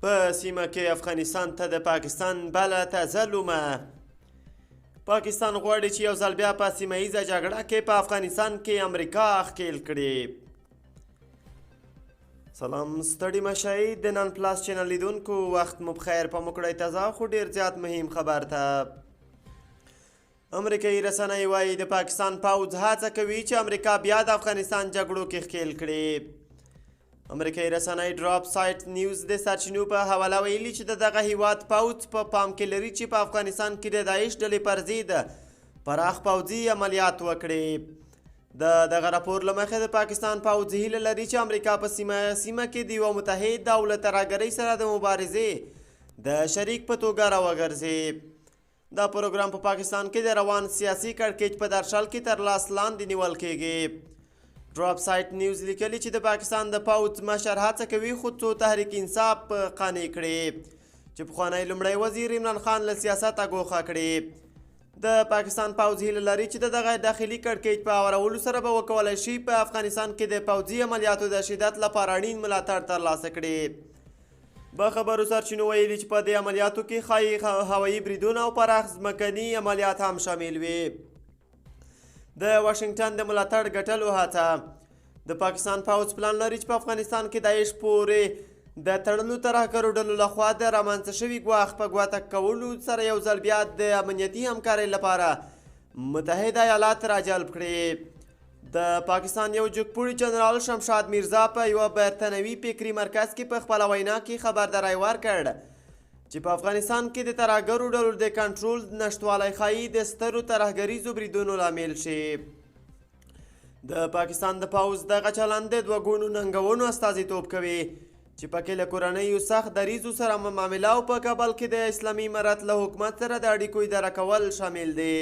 په سیمه کې افغانستان ته د پاکستان بله تظلمه. پاکستان غواړي چې یو ځل بیا په سیمه ییزه جګړه کې په افغانستان کې امریکا ښکیل کړي. سلام ستړي مشئ د نن پلاس چینل لیدونکو، وخت مو بخیر. په موکړی تازه خو ډیر زیات مهم خبر ته. امریکایي رسنۍ وایي د پاکستان پوځ هڅه کوي چې امریکا بیا د افغانستان جګړو کې ښکیل کړي. امریکایي رسنۍ ډراپ سایټ نیوز د سرچینو په حواله ویلي چې دغه هیواد پوځ په پام کې لري چې په افغانستان کې د داعش ډلې پر ضد پراخ پوځي عملیات وکړي. دغه راپور له مخې د پاکستان پوځ هیله لري چې امریکا په سیمه کې د یوه متحد دولت ترهګرۍ سره د مبارزې د شریک په توګه راوګرځي. دا پروګرام په پاکستان کې د روان سیاسي کړکېچ په درشل کې تر لاس لاندې نیول کېږي. ډراپ سایټ نیوز لیکلي چې د پاکستان د پوځ مشر هڅه کوي خود څو تحریک انصاف قانع کړي چې پخوانی لومړی وزیر عمران خان له سیاسته ګوښه کړي. د پاکستان پوځ هیله لري چې دغه داخلي کړکېچ په هوارولو سره به وکولی شي په افغانستان کې د پوځي عملیاتو د شدت لپاره اړین ملاتړ ترلاسه کړي. په خبرو سرچینو ویلي چې په دې عملیاتو کې ښایي هوایي بریدونه او پراخ ځمکني عملیات هم شامل وي. د واشنګټن د ملاتړ ګټلو هڅه. د پاکستان پوځ پلان لري چې په افغانستان کې داعش پورې د تړلو ترهګرو ډلو لخوا د رامنځته شوي ګواښ په ګوته کولو سره یو ځل بیا د امنیتي همکارۍ لپاره متحده ایالات راجلب کړي. د پاکستان یو جګپوړي جنرال شمشاد میرزا په یوه برتنوي فکري مرکز کې په خپله وینا کې خبرداری ورکړ چې په افغانستان کې د ترهګرو ډلو د کنټرول نشتوالی ښایي د سترو ترهګریزو بریدونو لامل شي. د پاکستان د پوځ دغه چلند د دوه ګونو ننګونو استازیتوب کوي چې پکې له کورنیو سخت دریځو سره معامله او په کابل کې د اسلامي امارت له حکومت سره د اړیکو اداره کول شامل دي.